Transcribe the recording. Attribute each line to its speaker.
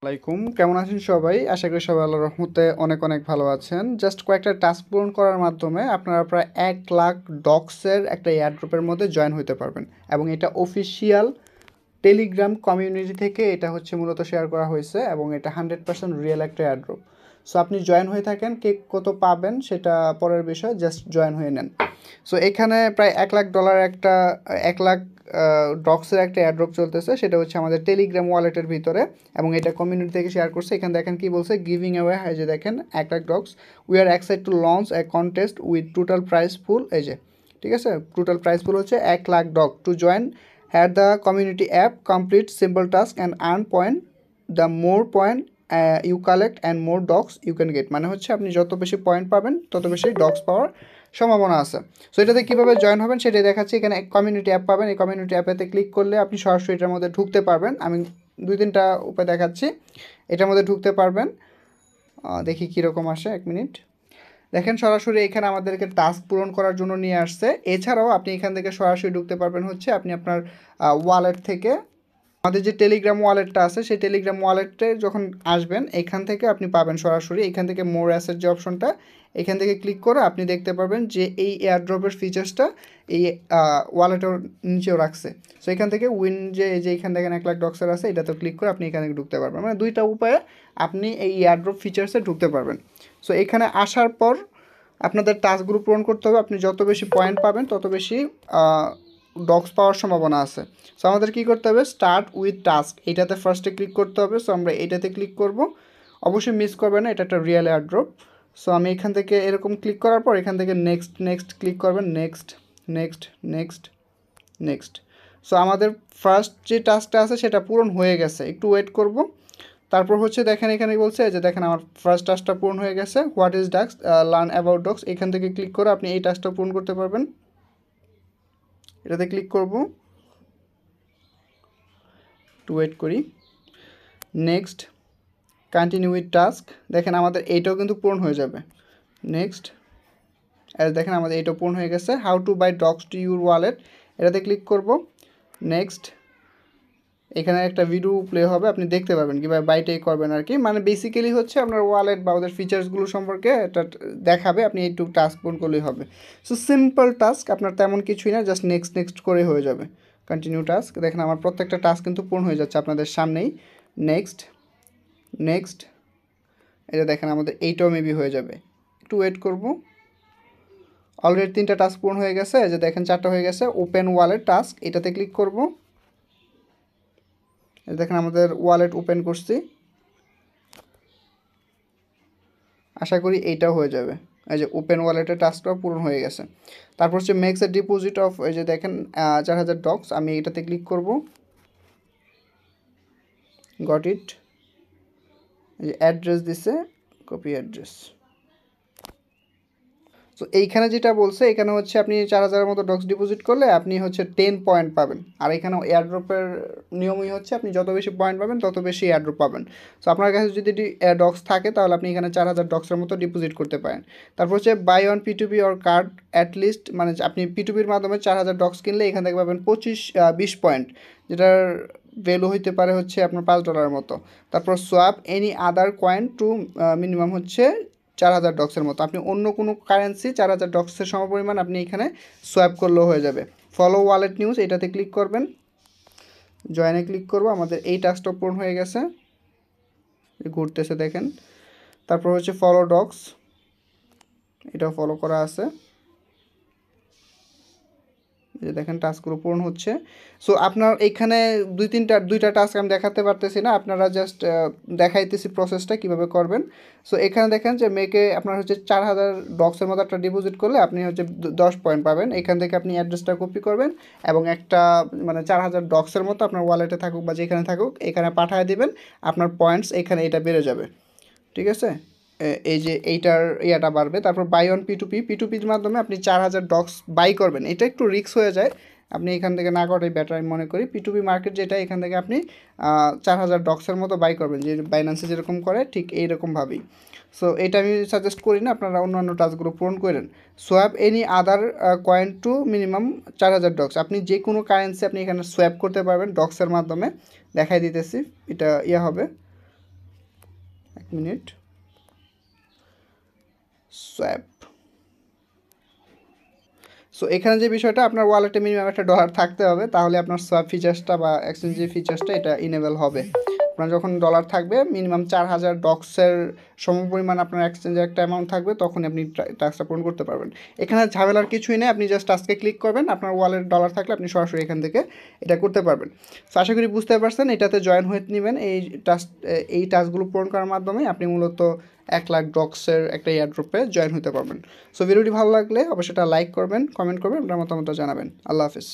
Speaker 1: আলাইকুম, কেমন আছেন সবাই? আশা করি সবাই আল্লাহর রহমতে অনেক অনেক ভালো আছেন। জাস্ট কয়েকটা টাস্ক পূরণ করার মাধ্যমে আপনারা প্রায় 1 লাখ ডক্সের একটা এয়ারড্রপের মধ্যে জয়েন হতে পারবেন, এবং এটা অফিসিয়াল টেলিগ্রাম কমিউনিটি থেকে এটা হচ্ছে মূলত শেয়ার করা হয়েছে, এবং এটা 100% রিয়েল একটা এয়ারড্রপ। সো আপনি জয়েন হয়ে থাকেন, কে কত পাবেন সেটা পরের বিষয়, জাস্ট জয়েন হয়ে নেন। সো এখানে প্রায় $1 লাখ একটা 1 লাখ ডক্সের একটা এয়ারড্রপ চলতেছে, সেটা হচ্ছে আমাদের টেলিগ্রাম ওয়ালেটের ভিতরে, এবং এটা কমিউনিটি থেকে শেয়ার করছে। এখানে দেখেন কি বলছে, গিভিং অ্যাওয়ে, এই যে দেখেন 1 lakh dogs, we are excited to launch a contest with total prize pool, এই যে ঠিক আছে, টোটাল প্রাইস ফুল হচ্ছে 1 lakh dog to join had the community app complete simple task and earn point, the more point you collect and more dogs you can get. মানে হচ্ছে আপনি যত বেশি পয়েন্ট পাবেন তত বেশি ডগস পাওয়ার সম্ভাবনা আছে। সো এটাতে কীভাবে জয়েন হবেন সেটাই দেখাচ্ছি। এখানে কমিউনিটি অ্যাপ পাবেন, এই কমিউনিটি অ্যাপেতে ক্লিক করলে আপনি সরাসরি এটার মধ্যে ঢুকতে পারবেন। আমি 2-3টা উপায় দেখাচ্ছি, এটার মধ্যে ঢুকতে পারবেন। দেখি কীরকম আসে, 1 মিনিট। দেখেন সরাসরি এখানে আমাদেরকে টাস্ক পূরণ করার জন্য নিয়ে আসছে। এছাড়াও আপনি এখান থেকে সরাসরি ঢুকতে পারবেন হচ্ছে আপনি আপনার ওয়ালেট থেকে। আমাদের যে টেলিগ্রাম ওয়ালেটটা আছে সেই টেলিগ্রাম ওয়ালেটে যখন আসবেন এখান থেকে আপনি পাবেন সরাসরি এখান থেকে মোর অ্যাসেট যে অপশনটা, এখান থেকে ক্লিক করে আপনি দেখতে পারবেন যে এই এয়ারড্রপের ফিচার্সটা এই ওয়ালেটের নিচেও রাখছে। সো এখান থেকে উইন যে এখানে দেখেন 1 লাখ ডক্সের আছে, এটাতে ক্লিক করে আপনি এখানে ঢুকতে পারবেন। মানে 2টা উপায়ে আপনি এই এয়ারড্রপ ফিচার্সে ঢুকতে পারবেন। সো এখানে আসার পর আপনাদের টাস্কগুলো পূরণ করতে হবে। আপনি যত বেশি পয়েন্ট পাবেন তত বেশি ডগস পাওয়ার সম্ভাবনা আছে। সো আমাদের কী করতে হবে, স্টার্ট উইথ টাস্ক, এটাতে ফার্স্টে ক্লিক করতে হবে। সো আমরা এটাতে ক্লিক করব, অবশ্যই মিস করবে না, এটা একটা রিয়েল এয়ারড্রপ। সো আমি এখান থেকে এরকম ক্লিক করার পর এখান থেকে নেক্সট নেক্সট ক্লিক করবেন, next next next next. So আমাদের ফার্স্ট যে টাস্কটা আছে সেটা পূরণ হয়ে গেছে, একটু ওয়েট করব। তারপর হচ্ছে দেখেন এখানে বলছে যে দেখেন আমার ফার্স্ট টাস্কটা পূরণ হয়ে গেছে, what is ducks, learn about dogs. এখান থেকে ক্লিক করে আপনি এই টাস্কটা পূরণ করতে পারবেন। এটাতে ক্লিক করব, একটু ওয়েট করি, নেক্সট কন্টিনিউ উইথ টাস্ক। দেখেন আমাদের এইটাও কিন্তু পূরণ হয়ে যাবে, নেক্সট। আর দেখেন আমাদের এইটাও পূরণ হয়ে গেছে। How to buy dogs to your wallet, এটাতে ক্লিক করব, নেক্সট। এখানে একটা ভিডিও প্লে হবে, আপনি দেখতে পাবেন কীভাবে বাইটাই করবেন আর কি। মানে বেসিক্যালি হচ্ছে আপনার ওয়ালেট বা ওদের ফিচার্সগুলো সম্পর্কে এটা দেখাবে, আপনি এইটুকু টাস্ক পূরণ করলেই হবে। সো সিম্পল টাস্ক, আপনার তেমন কিছুই না, জাস্ট নেক্সট নেক্সট করে হয়ে যাবে। কন্টিনিউ টাস্ক, দেখেন আমার প্রত্যেকটা টাস্ক কিন্তু পূরণ হয়ে যাচ্ছে আপনাদের সামনেই। নেক্সট নেক্সট, এটা দেখেন আমাদের এইটাও মেবি হয়ে যাবে, একটু ওয়েট করব। অলরেডি 3টা টাস্ক পূরণ হয়ে গেছে, যে দেখেন 4টা হয়ে গেছে। ওপেন ওয়ালেট টাস্ক, এটাতে ক্লিক করব। দেখেন আমাদের ওয়ালেট ওপেন করছি, আশা করি এইটাও হয়ে যাবে। এই যে ওপেন ওয়ালেটের টাস্কটাও পূরণ হয়ে গেছে। তারপর হচ্ছে মেক্স এ ডিপোজিট অফ, এই যে দেখেন 4000 ডগস, আমি এটাতে ক্লিক করব, গট ইট। এই যে অ্যাড্রেস দিছে, কপি অ্যাড্রেস। সো এইখানে যেটা বলছে, এখানে হচ্ছে আপনি 4000-এর মতো ডগস ডিপোজিট করলে আপনি হচ্ছে 10 পয়েন্ট পাবেন। আর এখানে এয়ারড্রপের নিয়মই হচ্ছে আপনি যত বেশি পয়েন্ট পাবেন তত বেশি এয়ারড্রপ পাবেন। সো আপনার কাছে যদি ডগস থাকে তাহলে আপনি এখানে 4000 ডগসের মতো ডিপোজিট করতে পারেন। তারপর হচ্ছে buy on P2P or card at least, মানে আপনি P2Pর মাধ্যমে 4000 ডগস কিনলে এখান থেকে পাবেন 20 পয়েন্ট, যেটার ভ্যালু হইতে পারে হচ্ছে আপনার $5 মতো। তারপর swap any other coin to, minimum হচ্ছে 4000 ডক্সের মতো। আপনি অন্য কোনো কারেন্সি 4000 ডক্সের সমপরিমাণ আপনি এখানে সোয়াপ করলেও হয়ে যাবে। ফলো ওয়ালেট নিউজ, এটাতে ক্লিক করবেন, জয়েনে ক্লিক করব। আমাদের এই টাস্কটা পূরণ হয়ে গেছে, ঘুরতেছে দেখেন। তারপর হচ্ছে ফলো ডক্স, এটাও ফলো করা আছে, যে দেখেন টাস্কগুলো পূরণ হচ্ছে। সো আপনার এখানে 2-3টা টাস্ক আমি দেখাতে পারতেছি না, আপনারা জাস্ট দেখাইতেছি প্রসেসটা কীভাবে করবেন। সো এখানে দেখেন যে মেকে আপনার হচ্ছে 4000 ডক্সের মতো একটা ডিপোজিট করলে আপনি হচ্ছে 10 পয়েন্ট পাবেন। এখান থেকে আপনি অ্যাড্রেসটা কপি করবেন এবং একটা মানে 4000 ডক্সের মতো আপনার ওয়ালেটে থাকুক বা যেখানে থাকুক এখানে পাঠিয়ে দেবেন, আপনার পয়েন্টস এখানে এটা বেড়ে যাবে, ঠিক আছে। এই যে এইটার ইয়াটা বাড়বে। তারপর বাই অন P2Pর মাধ্যমে আপনি 4000 ডক্স বাই করবেন, এটা একটু রিস্ক হয়ে যায়, আপনি এখান থেকে না করাই বেটার আমি মনে করি। P2P মার্কেট যেটা, এখান থেকে আপনি 4000 ডক্সের মতো বাই করবেন, যে বাইন্যান্সে যেরকম করে ঠিক এইরকমভাবেই। সো এটা আমি সাজেস্ট করি না, আপনারা অন্যান্য টাস্কগুলো পূরণ করেন। Swap any other coin to minimum 4000 dogs, আপনি যে কোনো কারেন্সি আপনি এখানে সোয়াপ করতে পারবেন ডক্সের মাধ্যমে। দেখাই দিতেছি, এটা ইয়া হবে, মিনিট, সোয়াপ। সো এখানে যে বিষয়টা, আপনার ওয়ালেটে মিনিমাম একটা ডলার থাকতে হবে, তাহলে আপনার সোয়াপ ফিচার্সটা বা এক্সচেঞ্জ যে ফিচার্সটা এটা ইনেবল হবে। আপনার যখন ডলার থাকবে মিনিমাম 4000 ডক্সের সমপরিমাণ আপনার এক্সচেঞ্জের একটা অ্যামাউন্ট থাকবে, তখন আপনি টাস্কটা পূরণ করতে পারবেন। এখানে ঝামেলার কিছুই নেই, আপনি জাস্ট টাস্কে ক্লিক করবেন, আপনার ওয়ালেট ডলার থাকলে আপনি সরাসরি এখান থেকে এটা করতে পারবেন। সো আশা করি বুঝতে পারছেন, এটাতে জয়েন হয়ে নেবেন। এই টাস্কগুলো পূরণ করার মাধ্যমে আপনি মূলত 1,00,000 ডক্সের একটা এয়ারড্রপে জয়েন হতে পারবেন। সো ভিডিওটি ভালো লাগলে অবশ্যই এটা লাইক করবেন, কমেন্ট করবেন, আপনার মতামত জানাবেন। আল্লাহ হাফিজ।